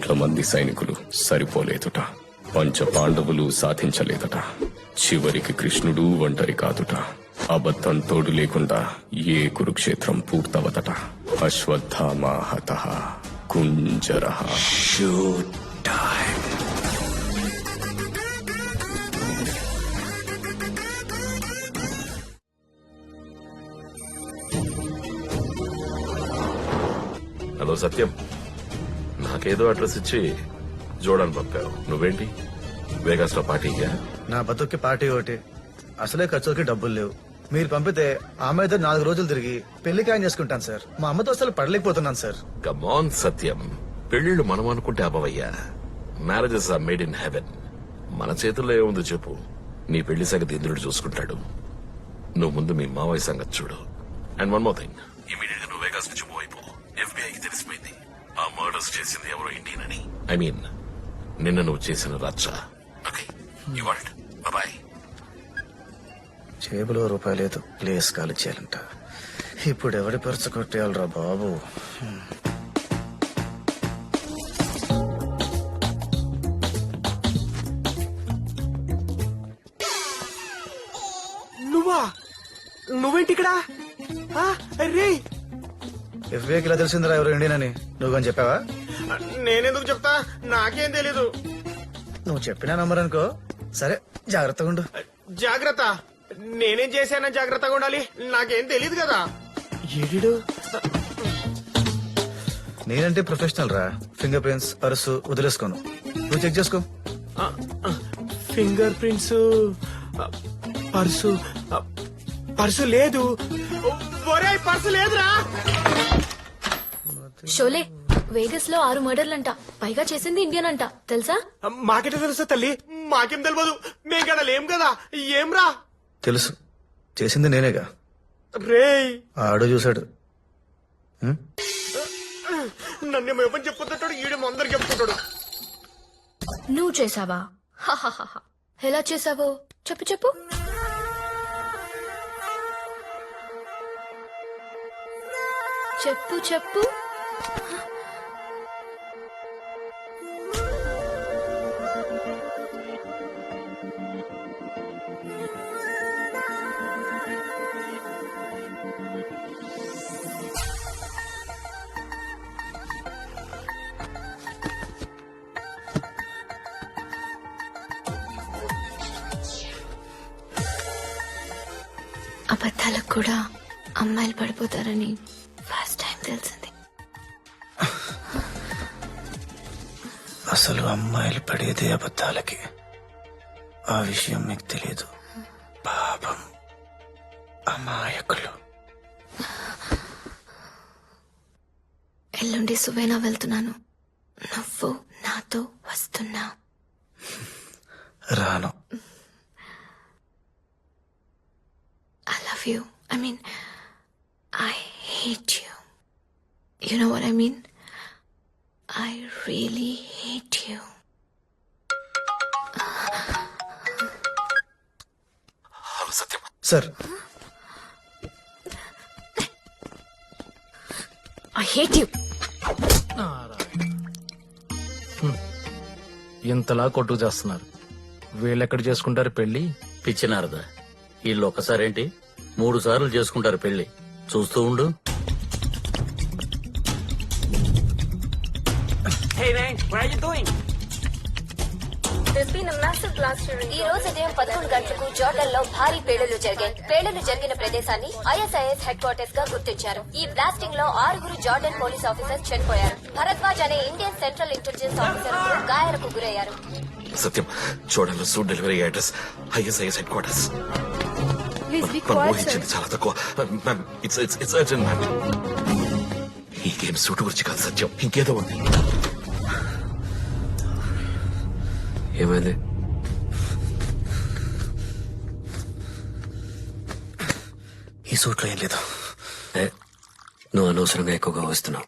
కోట్ల మంది సైనికులు సరిపోలేదుట. పంచ పాండవులు సాధించలేదట. చివరికి కృష్ణుడు ఒంటరి కాదుట. అబద్ధం తోడు లేకుండా ఏ కురుక్షేత్రం పూర్తవదట. అశ్వత్థామా హతః కుంజరః. Shoot time. హలో సత్యం, నాకేదో అడ్రస్ ఇచ్చి జోడాన్ని పంపావు. నువ్వేంటి వేగాస్ లో పార్టీగా? నా బతుక్కి పార్టీ ఒకటి, అసలే ఖర్చులకి డబ్బులు లేవు. మీరు పంపితే ఆమె 4 రోజులు తిరిగి పెళ్లి ఖాయం చేసుకుంటాను సార్. మా అమ్మతో అసలు పడలేకపోతున్నాను సార్. కమాన్ సత్యం, పెళ్లిళ్ళు మనం అనుకుంటే అవ్వవయ్యా. Marriages are made in heaven. మన చేతుల్లో ఏముంది చెప్పు. నీ పెళ్లి సంగతి ఇంద్రుడు చూసుకుంటాడు. నువ్వు ముందు మీ మావయ్య సంగతి చూడు. And one more thing, immediate గా నువ్వు వేగాస్ నుంచి మూవ్ అయిపో. ఎఫ్బిఐకి తెలిసిపోయింది ఆ మర్డర్స్ చేసింది ఎవరో ఇండియన్ అని. ఐ మీన్ నిన్న నువ్వు చేసిన రచ్చ. Okay, you want boy. జేబులో రూపాయి లేదు, ప్లేస్ కాలు చేయాలంట. ఇప్పుడు ఎవడి పరుచు కొట్టేయాలరా బాబు. నువ్వేంటి ఇక్కడ? రే, ఎఫ్బిఐకి ఇలా తెలిసిందిరా ఎవరు ఇండియన్ అని. నువ్వు కానీ చెప్పావా? నేనెందుకు చెప్తా, నాకేం తెలీదు. నువ్వు చెప్పినా నంబర్ అనుకో. సరే, జాగ్రత్తగా ఉండు. జాగ్రత్త? నేనేం చేశానని జాగ్రత్తగా ఉండాలి? నాకేం తెలీదు కదా. ఏడు నేనంటే ప్రొఫెషనల్ రా. ఫింగర్ ప్రింట్స్, పర్సు వదిలేసుకోను. నువ్వు చెక్ చేసుకో. ఫింగర్ ప్రింట్స్, పర్సు లేదు. ఒరే, పర్సు లేదురా. షోలే, వేగస్ లో 6 మర్డర్లంట. పైగా చేసింది ఇండియన్ అంట, తెలుసా? మాకెట తెలుసా తల్లి? మాకేం తెలియదు. మేము గడ లేం కదా. ఏమ్రా? తెలుసు, చేసింది నేనేగా. రే, ఆడు చూశాడు. నన్ను ఎవరు చెప్పుతుంటాడు, ఈడేమో అందరు చెప్పుకుంటాడు. నువ్వు చేసావా? హాహాహా. ఎలా చేసావో చెప్పు చెప్పు. చెప్పు చెప్పు. అబద్ధాలకు కూడా అమ్మాయిలు పడిపోతారని ఫస్ట్ టైం తెలిసింది. అసలు అమ్మాయిలు పడేదే అబద్ధాలకి. ఆ విషయం మీకు తెలియదు. పాపం అమాయకులు. ఎల్లుండి సువేనా వెళ్తున్నాను. నువ్వు నాతో వస్తున్నా? రాను. I love you. I mean, I hate you. You know what I mean? I really hate you. Hello Satyam. Sir, I hate you. ఇంతలా కొట్టుకు చేస్తున్నారు. వీళ్ళెక్కడ చేసుకుంటారు పెళ్లి? పిచ్చినారదా, వీళ్ళు ఒక్కసారేంటి 3 సార్లు చేసుకుంటారు పెళ్లి. చూస్తూ ఉండు. ఈ రోజు ఉదయం 11 గంటలకు జోర్డన్ లో భారీ పేలుళ్లు జరిగాయి. పేలుళ్లు జరిగిన ప్రదేశాన్ని ఐఎస్ఐఎస్ హెడ్ క్వార్టర్స్ గా గుర్తించారు. ఈ బ్లాస్టింగ్ లో 6 జోర్డన్ పోలీస్ ఆఫీసర్స్ చనిపోయారు. భరద్వాజ్ అనే ఇండియన్ సెంట్రల్ ఇంటెలిజెన్స్ ఆఫీసర్ గాయాలకు గురయ్యారు. సత్యం, చూడాలి suit delivery address ISIS headquarters. ఊహించింది చాలా తక్కువ. Ma'am, it's urgent ma'am. ఈ గేమ్ సూట్ గురించి కాదు సత్యం, ఇంకేదో ఉంది. ఏమైంది? ఈ సూట్లో ఏం లేదు. నువ్వు అనవసరంగా ఎక్కువగా వస్తున్నావు.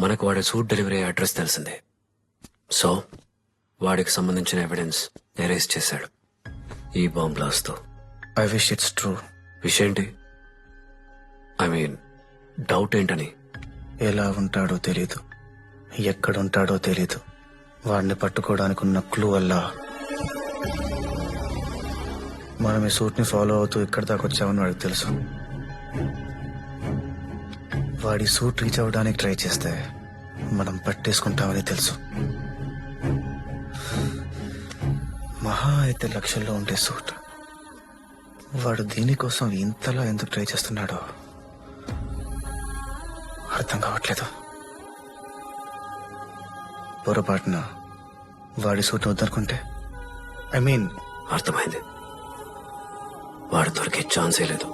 మనకు వాడి సూట్ డెలివరీ అడ్రస్ తెలిసిందే. సో వాడికి సంబంధించిన ఎవిడెన్స్ ఎరేజ్ చేశాడు ఈ బాంబ్ బ్లాస్ట్ తో. I wish it's true. Wish ఏంటి? ఐ మీన్ డౌట్ ఏంటని? ఎలా ఉంటాడో తెలీదు. ఎక్కడుంటాడో తెలీదు. వాడిని పట్టుకోవడానికి ఉన్న క్లూ వల్ల మనం ఈ సూట్ ని ఫాలో అవుతూ ఇక్కడి దాకా వచ్చామని వాడికి తెలుసు. వాడి సూట్ రీచ్ అవ్వడానికి ట్రై చేస్తే మనం పట్టేసుకుంటామని తెలుసు. మహా అయితే లక్షల్లో ఉండే సూట్ వాడు దీనికోసం ఇంతలా ఎందుకు ట్రై చేస్తున్నాడో అర్థం కావట్లేదు. పొరపాటున వాడి సూట్ వద్దనుకుంటే ఐ మీన్ అర్థమైంది. వాడు దొరికే ఛాన్సే లేదు.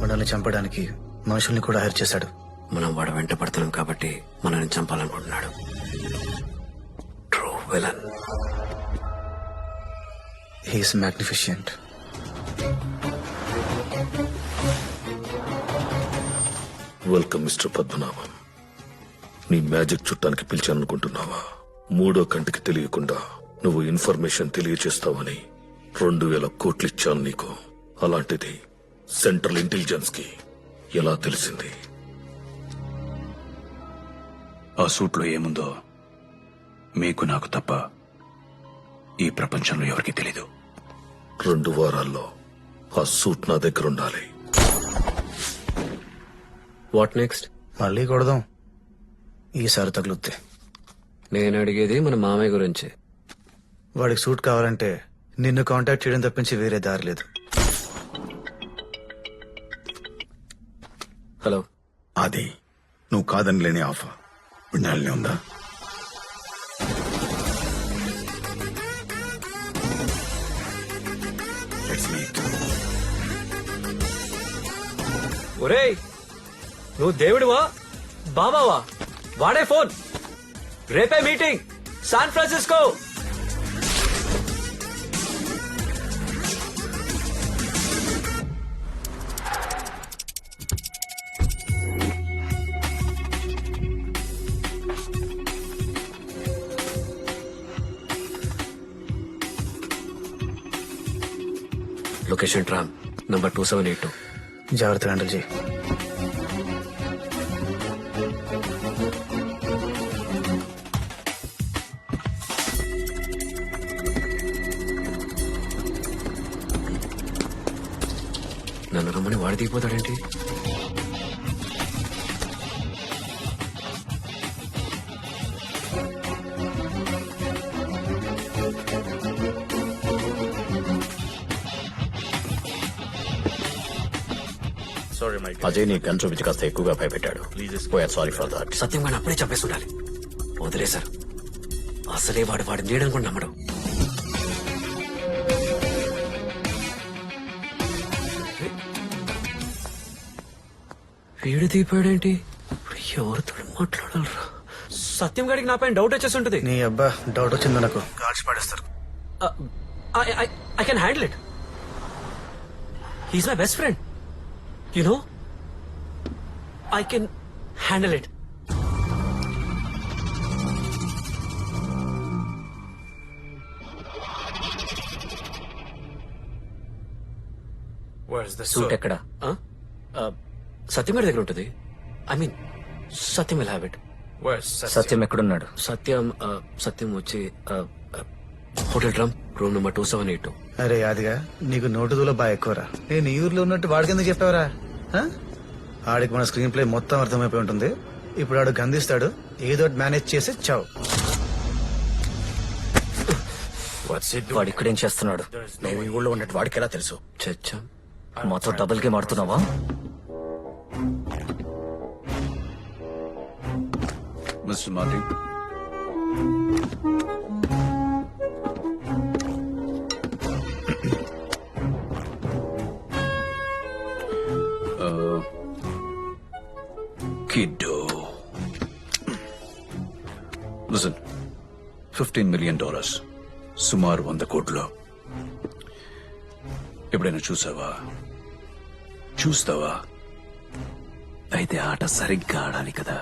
మనల్ని చంపడానికి మనుషుల్ని కూడా హైర్ చేశాడు. మనం వాడు వెంట పడుతున్నాం కాబట్టి మనల్ని చంపాలనుకుంటున్నాడు. True villain. He's magnificent. Welcome mister Padmanabham. నీ మ్యాజిక్ చుట్టానికి పిలిచాననుకుంటున్నావా? మూడో కంటికి తెలియకుండా నువ్వు ఇన్ఫర్మేషన్ తెలియచేస్తావని 2,000 కోట్లు ఇచ్చాను నీకు. అలాంటిది సెంట్రల్ ఇంటెలిజెన్స్ కి ఎలా తెలిసింది? ఆ సూట్లో ఏముందో మీకు నాకు తప్ప ఈ ప్రపంచంలో ఎవరికీ తెలీదు. 2 వారాల్లో ఆ సూట్ నా దగ్గర ఉండాలి. What next? మళ్ళీ కొడదాం. ఈసారి తగులుద్ది. నేను అడిగేది మన మామయ్య గురించి. వాడికి సూట్ కావాలంటే నిన్ను కాంటాక్ట్ చేయడం తప్పించి వేరే దారి లేదు. హలో. అది నువ్వు కాదని లేని ఆఫర్ వినాలని ఉందా? Let's meet. ఒరేయ్, నువ్వు దేవుడివా బాబావా? వాడే ఫోన్. రేపే meeting San Francisco. Location tram number 2782. జాగ్రత్త హ్యాండిల్ చేయి. నన్ను రమ్మని వాడి దిగిపోతాడేంటి? అజయ్ నీ గన్ చూపించి కాస్త ఎక్కువగా భయపెట్టాడు. Sorry for that. సత్యం గాని అప్పుడే చెప్పేసి ఉండాలి. వదిలేశారు. అసలే వాడు నీడని కూడా నమ్మడు. వీడు దీపాడేంటి? ఎవరితో మాట్లాడాలరా? సత్యం గారికి నా పైన డౌట్ వచ్చేసి ఉంటుంది. నీ అబ్బా డౌట్ వచ్చింది నాకు. కాల్చి పడేస్తారు. I can handle it. He's my best friend. You know, I can handle it. Suit ఎక్కడ? సత్యం గారి దగ్గర ఉంటుంది. I mean Satyam will have it. Satyam ఎక్కడున్నాడు? సత్యం వచ్చి హోటల్ డ్రమ్ రూమ్ నెంబర్ 2782. అరే అదిగా నీకు నోటు దూల బాగా ఎక్కువరా. నేను ఈ ఊర్లో ఉన్నట్టు వాడికి ఎందుకు చెప్పావరా? ఆడికి మన స్క్రీన్ ప్లే మొత్తం అర్థమైపోయి ఉంటుంది. ఇప్పుడు ఆడు గందిస్తాడు. ఏదో మేనేజ్ చేసి చావు. వాడు ఇక్కడేం చేస్తున్నాడు? నేను ఈ ఊళ్ళో ఉన్నట్టు వాడికి ఎలా తెలుసు? చచ్చా. మాతో డబుల్ గేమ్ ఆడుతున్నావా? Mister Martin, kiddo, listen, $15 million, సుమారు 100 కోట్లు. ఎప్పుడైనా చూస్తావా? అయితే ఆట సరిగ్గా ఆడాలి కదా.